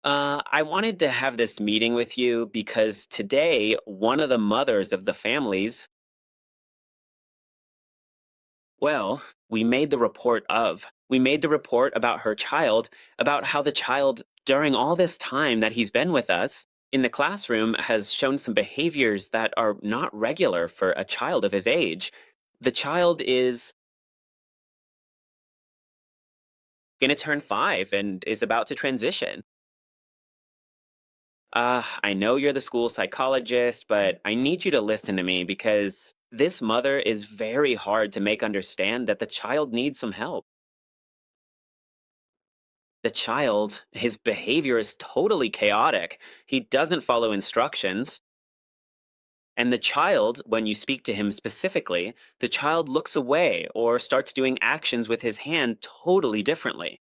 I wanted to have this meeting with you because today one of the mothers of the families, well, we made the report about her child, about how the child, during all this time that he's been with us in the classroom, has shown some behaviors that are not regular for a child of his age. The child is going to turn 5 and is about to transition. I know you're the school psychologist, but I need you to listen to me because this mother is very hard to make understand that the child needs some help. The child, his behavior is totally chaotic. He doesn't follow instructions. And the child, when you speak to him specifically, the child looks away or starts doing actions with his hand totally differently.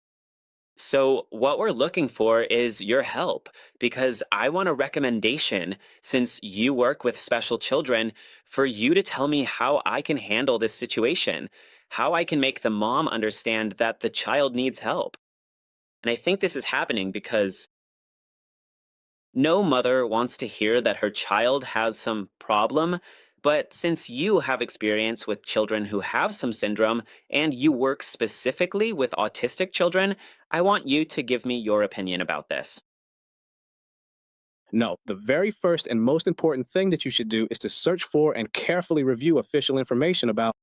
So, what we're looking for is your help because I want a recommendation since you work with special children for you to tell me how I can handle this situation, how I can make the mom understand that the child needs help. And I think this is happening because no mother wants to hear that her child has some problem. But since you have experience with children who have some syndrome and you work specifically with autistic children, I want you to give me your opinion about this. No, the very first and most important thing that you should do is to search for and carefully review official information about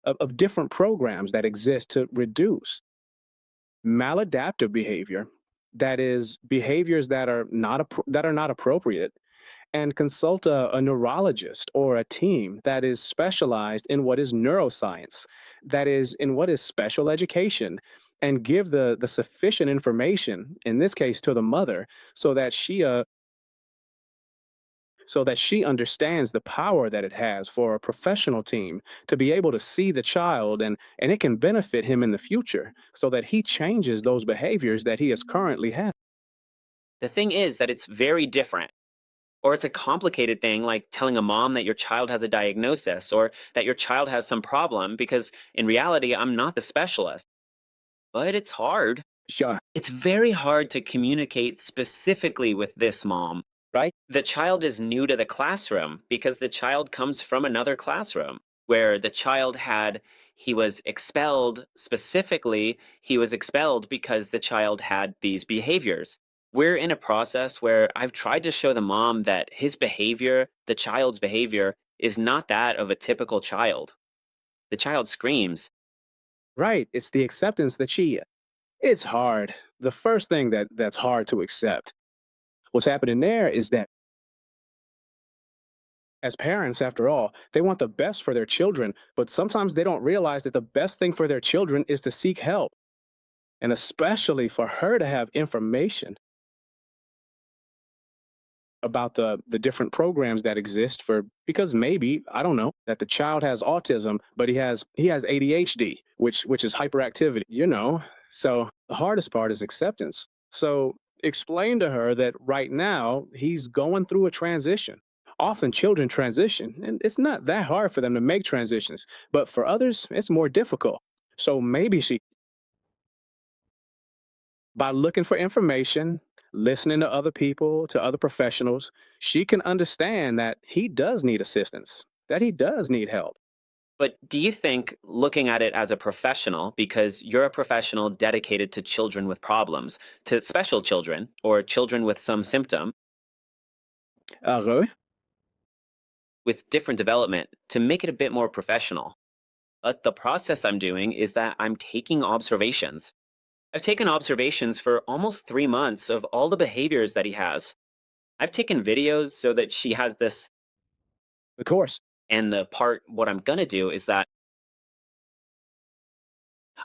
of different programs that exist to reduce maladaptive behavior, that is behaviors that are not appropriate, and consult a neurologist or a team that is specialized in what is neuroscience, that is in what is special education, and give the sufficient information, in this case to the mother, so that she understands the power that it has for a professional team to be able to see the child, and it can benefit him in the future so that he changes those behaviors that he is currently having. The thing is that it's very different, or it's a complicated thing like telling a mom that your child has a diagnosis or that your child has some problem because in reality, I'm not the specialist. But it's hard. Sure. It's very hard to communicate specifically with this mom. Right. The child is new to the classroom because the child comes from another classroom where the child had he was expelled specifically he was expelled because the child had these behaviors. We're in a process where I've tried to show the mom that his behavior, the child's behavior, is not that of a typical child. The child screams. Right, it's the acceptance that she it's hard. The first thing that's hard to accept, what's happening there is that as parents, after all, they want the best for their children, but sometimes they don't realize that the best thing for their children is to seek help, and especially for her to have information about the different programs that exist for, because maybe, I don't know, that the child has autism, but he has ADHD, which is hyperactivity. So the hardest part is acceptance. So explain to her that right now he's going through a transition. Often children transition, and it's not that hard for them to make transitions, but for others it's more difficult. So maybe she, by looking for information, listening to other people, to other professionals, she can understand that he does need assistance, that he does need help. But do you think, looking at it as a professional, because you're a professional dedicated to children with problems, to special children or children with some symptom, Really? with different development, to make it a bit more professional? But the process I'm doing is that I'm taking observations. I've taken observations for almost 3 months of all the behaviors that he has. I've taken videos so that she has this. Of course. And what I'm going to do is that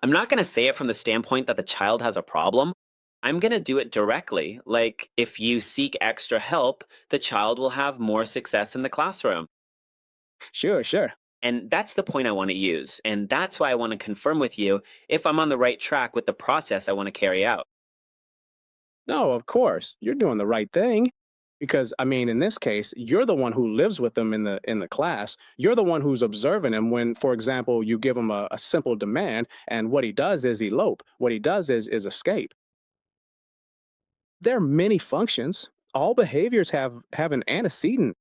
I'm not going to say it from the standpoint that the child has a problem. I'm going to do it directly. Like, if you seek extra help, the child will have more success in the classroom. Sure, sure. And that's the point I want to use. And that's why I want to confirm with you if I'm on the right track with the process I want to carry out. No, of course. You're doing the right thing. Because I mean, in this case, you're the one who lives with them in the class. You're the one who's observing him when, for example, you give him a simple demand, and what he does is elope. What he does is escape. There are many functions. All behaviors have an antecedent,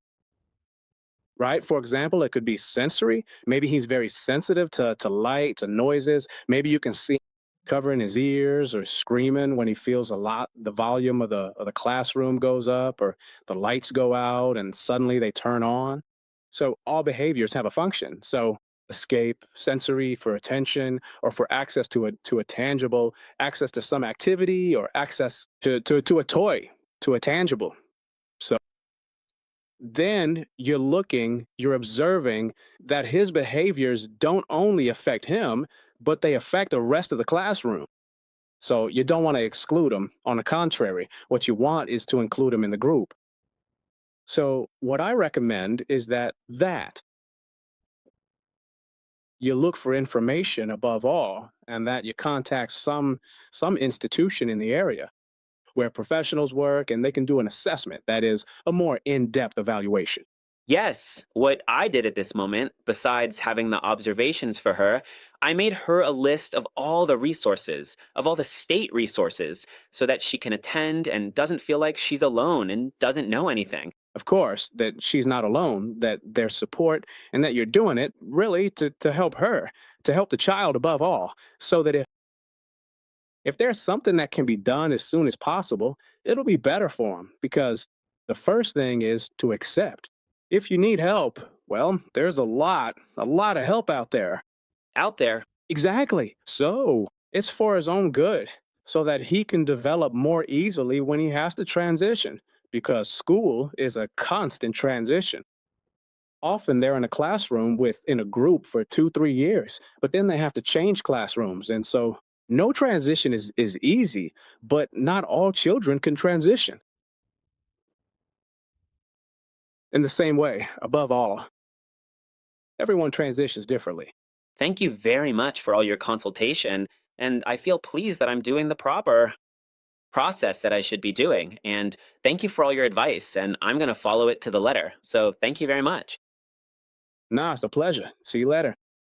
right? For example, it could be sensory. Maybe he's very sensitive to light, to noises. Maybe you can see covering his ears or screaming when he feels a lot. The volume of the classroom goes up, or the lights go out, and suddenly they turn on. So all behaviors have a function. So escape, sensory for attention, or for access to a tangible, access to some activity, or access to a toy, to a tangible. So then you're observing that his behaviors don't only affect him, but they affect the rest of the classroom. So you don't want to exclude them. On the contrary, what you want is to include them in the group. So what I recommend is that you look for information above all, and that you contact some institution in the area where professionals work, and they can do an assessment, that is a more in-depth evaluation. Yes, what I did at this moment, besides having the observations for her, I made her a list of all the resources, of all the state resources, so that she can attend and doesn't feel like she's alone and doesn't know anything. Of course, that she's not alone, that there's support, and that you're doing it really to help her, to help the child above all, so that if there's something that can be done as soon as possible, it'll be better for him, because the first thing is to accept. If you need help, well, there's a lot of help out there. Out there. Exactly. So it's for his own good, so that he can develop more easily when he has to transition, because school is a constant transition. Often they're in a classroom in a group for 2 3 years, but then they have to change classrooms. And so no transition is easy, but not all children can transition. In the same way, above all, everyone transitions differently. Thank you very much for all your consultation, and I feel pleased that I'm doing the proper process that I should be doing. And thank you for all your advice, and I'm going to follow it to the letter. So thank you very much. Nah, it's a pleasure. See you later.